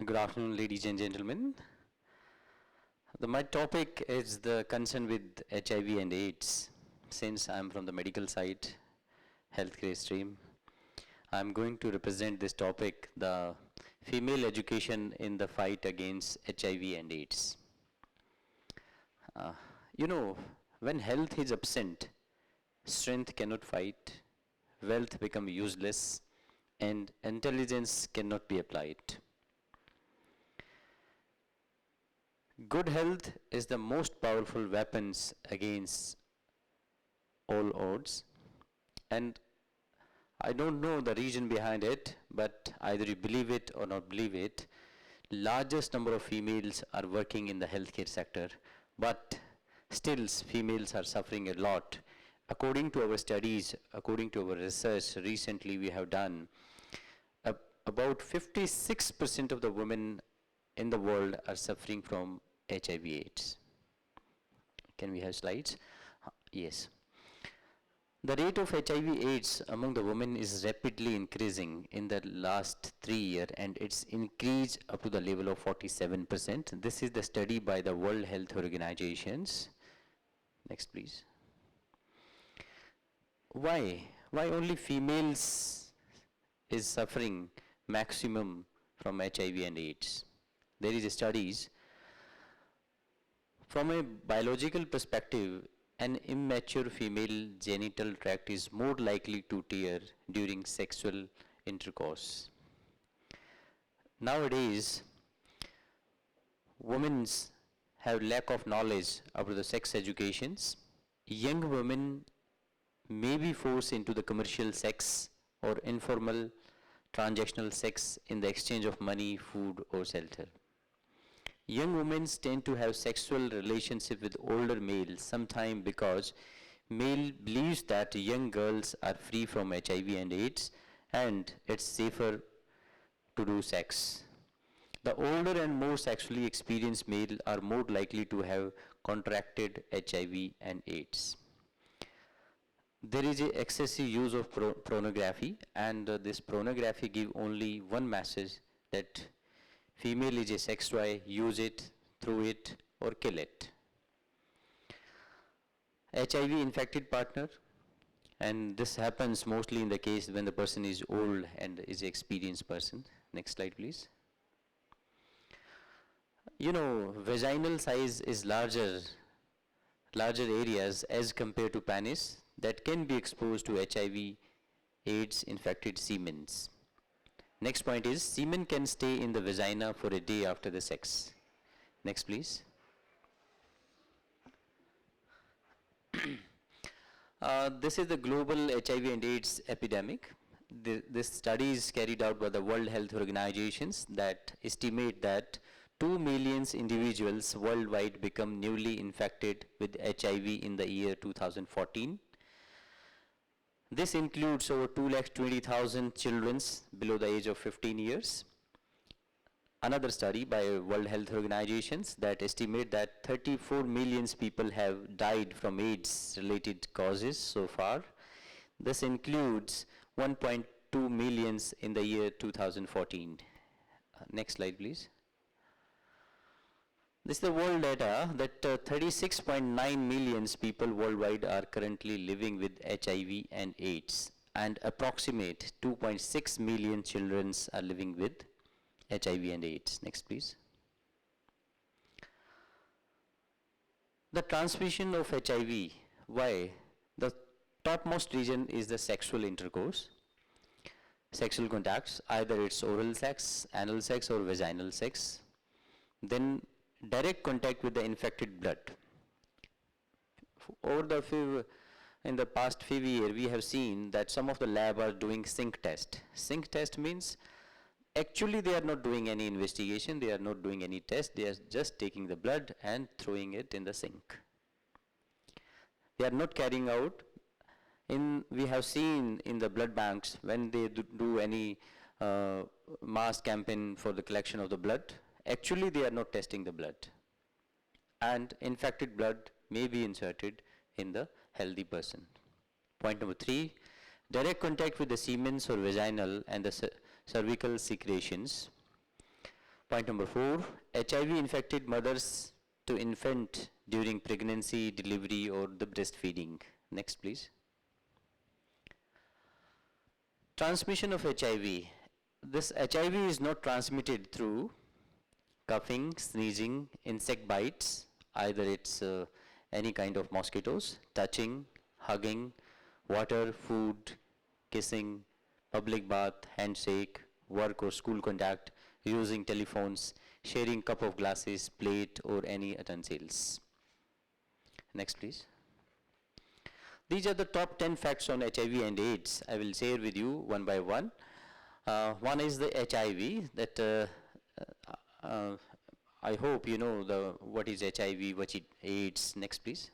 Good afternoon, ladies and gentlemen. My topic is the concern with HIV and AIDS. Since I'm from the medical side, healthcare stream, I'm going to represent this topic, the female education in the fight against HIV and AIDS. Uh, you know, when health is absent, strength cannot fight, wealth becomes useless, and intelligence cannot be applied. Good health is the most powerful weapons against all odds. And I don't know the reason behind it, but either you believe it or not believe it, largest number of females are working in the healthcare sector, but still females are suffering a lot. According to our studies, according to our research recently we have done, about 56% of the women in the world are suffering from HIV/AIDS. Can we have slides? Yes. The rate of HIV/AIDS among the women is rapidly increasing in the last 3 years, and it's increased up to the level of 47%. This is the study by the World Health Organizations. Next, please. Why? Why only females is suffering maximum from HIV and AIDS? There is studies. From a biological perspective, an immature female genital tract is more likely to tear during sexual intercourse. Nowadays, women have lack of knowledge about the sex educations. Young women may be forced into the commercial sex or informal transactional sex in the exchange of money, food, or shelter. Young women tend to have sexual relationship with older males, sometimes because male believes that young girls are free from HIV and AIDS and it's safer to do sex. The older and more sexually experienced male are more likely to have contracted HIV and AIDS. There is a excessive use of pornography, and this pornography give only one message, that female is a sex toy, use it, throw it, or kill it. HIV infected partner, and this happens mostly in the case when the person is old and is an experienced person. Next slide, please. You know, vaginal size is larger areas as compared to penis that can be exposed to HIV, AIDS infected semen. Next point is, semen can stay in the vagina for a day after the sex. Next, please. This is the global HIV and AIDS epidemic. This study is carried out by the World Health Organizations that estimate that 2 million individuals worldwide become newly infected with HIV in the year 2014. This includes over 220,000 children below the age of 15 years. Another study by World Health Organizations that estimate that 34 million people have died from AIDS-related causes so far. This includes 1.2 million in the year 2014. Next slide, please. This is the world data that 36.9 million people worldwide are currently living with HIV and AIDS, and approximate 2.6 million children are living with HIV and AIDS. Next, please. The transmission of HIV, why? The topmost region is the sexual intercourse, sexual contacts, either it's oral sex, anal sex, or vaginal sex. Then direct contact with the infected blood. In the past few years, we have seen that some of the lab are doing sink test. Sink test means actually they are not doing any investigation, they are not doing any test, they are just taking the blood and throwing it in the sink. They are not carrying out. We have seen in the blood banks when they do any mass campaign for the collection of the blood, actually they are not testing the blood, and infected blood may be inserted in the healthy person. Point number 3, direct contact with the semen or vaginal and the cervical secretions. Point number 4, HIV infected mothers to infant during pregnancy, delivery, or the breastfeeding. Next, please. Transmission of HIV. This HIV is not transmitted through coughing, sneezing, insect bites, either it's any kind of mosquitoes, touching, hugging, water, food, kissing, public bath, handshake, work or school contact, using telephones, sharing cup of glasses, plate, or any utensils. Next, please. These are the top 10 facts on HIV and AIDS. I will share with you one by one. One is the HIV that I hope you know what is HIV, what is AIDS. Next, please.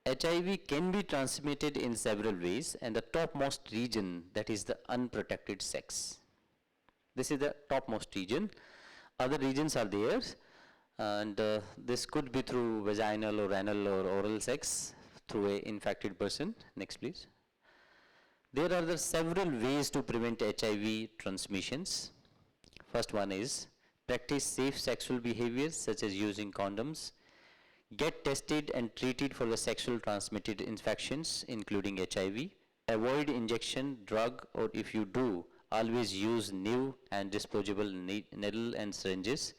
HIV can be transmitted in several ways, and the topmost region, that is the unprotected sex. This is the topmost region. Other regions are there, and this could be through vaginal or anal or oral sex through an infected person. Next, please. There are several ways to prevent HIV transmissions. First one is practice safe sexual behaviors such as using condoms. Get tested and treated for the sexual transmitted infections, including HIV. Avoid injection, drug, or if you do, always use new and disposable needle and syringes.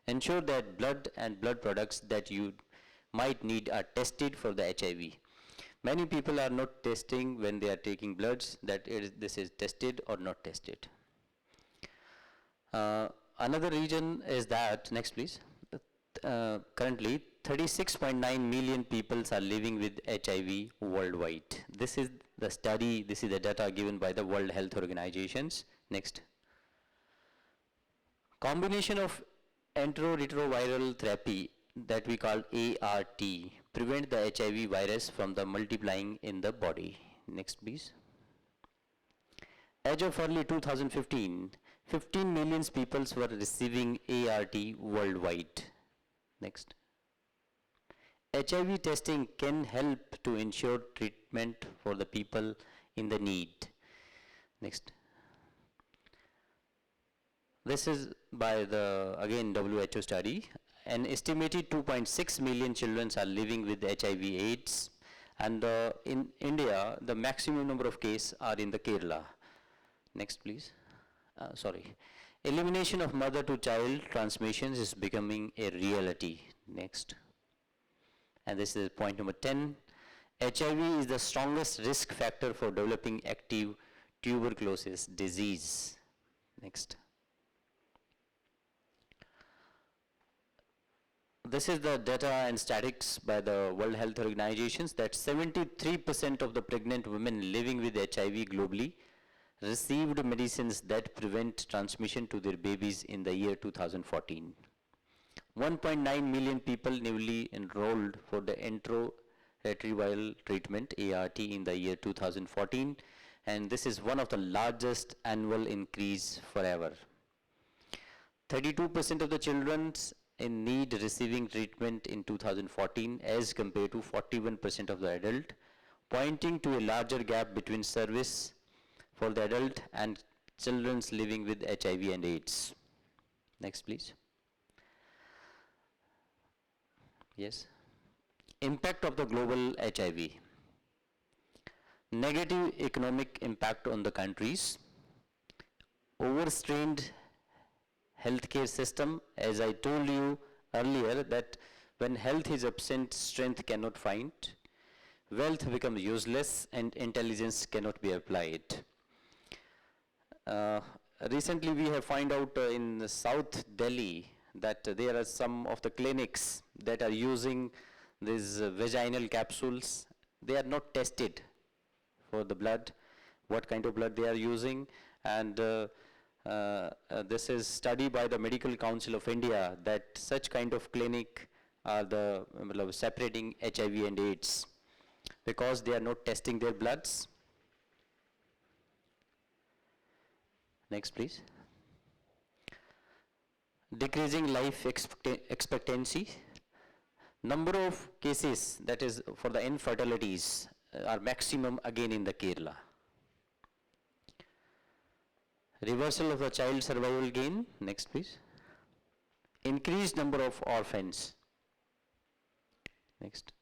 Ensure that blood and blood products that you might need are tested for the HIV. Many people are not testing when they are taking bloods, this is tested or not tested. Another reason is that, next please, currently 36.9 million people are living with HIV worldwide. This is the study, this is the data given by the World Health Organizations. Next. Combination of antiretroviral therapy that we call ART prevent the HIV virus from the multiplying in the body. Next, please. As of early 2015, 15 million people were receiving ART worldwide. Next. HIV testing can help to ensure treatment for the people in the need. Next. This is by the, again, WHO study. An estimated 2.6 million children are living with HIV AIDS, and in India, the maximum number of cases are in the Kerala. Next, please. Sorry. Elimination of mother to child transmissions is becoming a reality. Next. And this is point number 10. HIV is the strongest risk factor for developing active tuberculosis disease. Next. This is the data and statistics by the World Health Organizations that 73% of the pregnant women living with HIV globally received medicines that prevent transmission to their babies in the year 2014. 1.9 million people newly enrolled for the antiretroviral treatment ART in the year 2014, and this is one of the largest annual increase forever. 32% of the children in need receiving treatment in 2014 as compared to 41% of the adult, pointing to a larger gap between service for the adult and children living with HIV and AIDS. Next, please. Yes. Impact of the global HIV. Negative economic impact on the countries. Overstrained healthcare system, as I told you earlier, that when health is absent, strength cannot find. Wealth becomes useless and intelligence cannot be applied. Recently we have found out in South Delhi that there are some of the clinics that are using these vaginal capsules. They are not tested for the blood, what kind of blood they are using, and this is studied by the Medical Council of India that such kind of clinic are the separating HIV and AIDS because they are not testing their bloods. Next, please. Decreasing life expectancy. Number of cases, that is for the infertilities, are maximum again in the Kerala. Reversal of the child survival gain, next please. Increased number of orphans, next.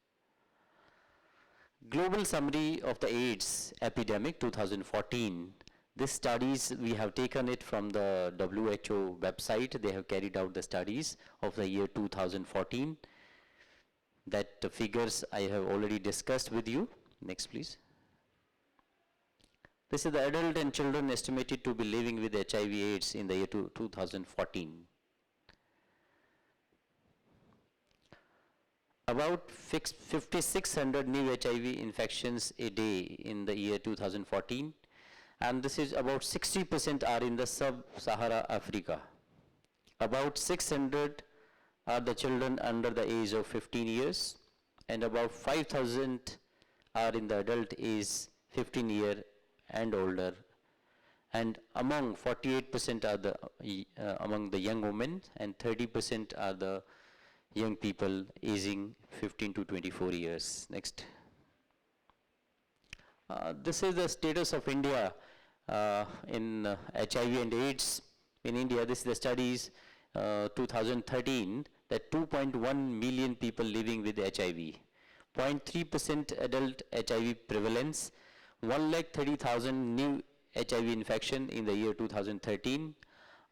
Global summary of the AIDS epidemic 2014. This studies, we have taken it from the WHO website. They have carried out the studies of the year 2014. That figures I have already discussed with you. Next please. This is the adult and children estimated to be living with HIV AIDS in the year 2014. About 5,600 new HIV infections a day in the year 2014, and this is about 60% are in the sub-Sahara Africa. About 600 are the children under the age of 15 years, and about 5,000 are in the adult age 15 year and older, and among 48% are the among the young women, and 30% are the young people aging 15 to 24 years. Next. This is the status of India in HIV and AIDS. In India, this is the studies 2013, that 2.1 million people living with HIV, 0.3% adult HIV prevalence, 1,30,000 new HIV infection in the year 2013,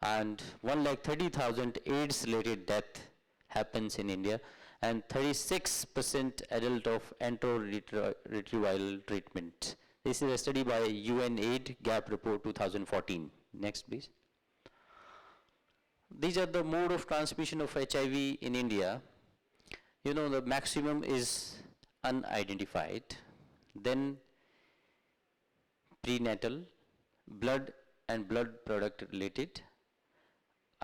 and 1,30,000 AIDS-related death happens in India, and 36% adult of antiretroviral treatment. This is a study by UNAID Gap Report 2014. Next, please. These are the mode of transmission of HIV in India. You know, the maximum is unidentified, then prenatal, blood and blood product related,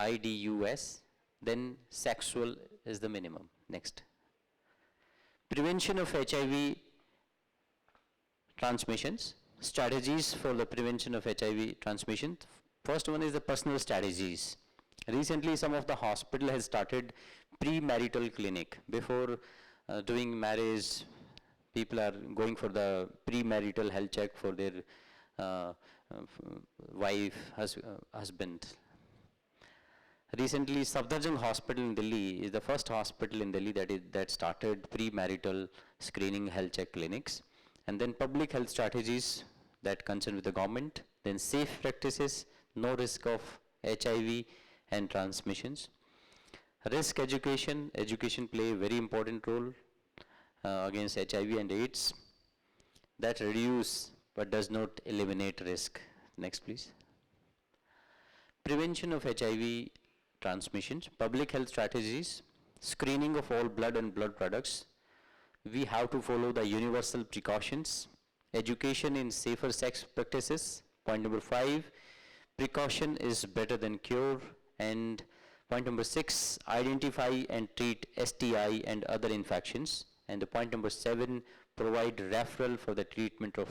IDUS, then sexual is the minimum. Next. Prevention of HIV transmissions, strategies for the prevention of HIV transmission. First one is the personal strategies. Recently, some of the hospital has started premarital clinic. Before doing marriage, people are going for the premarital health check for their wife, husband. Recently, Safdarjung Hospital in Delhi is the first hospital in Delhi that started premarital screening health check clinics. And then public health strategies that concern with the government. Then safe practices, no risk of HIV and transmissions. Risk education, education play a very important role against HIV and AIDS. That reduce but does not eliminate risk. Next, please. Prevention of HIV transmissions, public health strategies, screening of all blood and blood products. We have to follow the universal precautions, education in safer sex practices. Point number 5, precaution is better than cure. And point number 6, identify and treat STI and other infections. And the point number 7, provide referral for the treatment of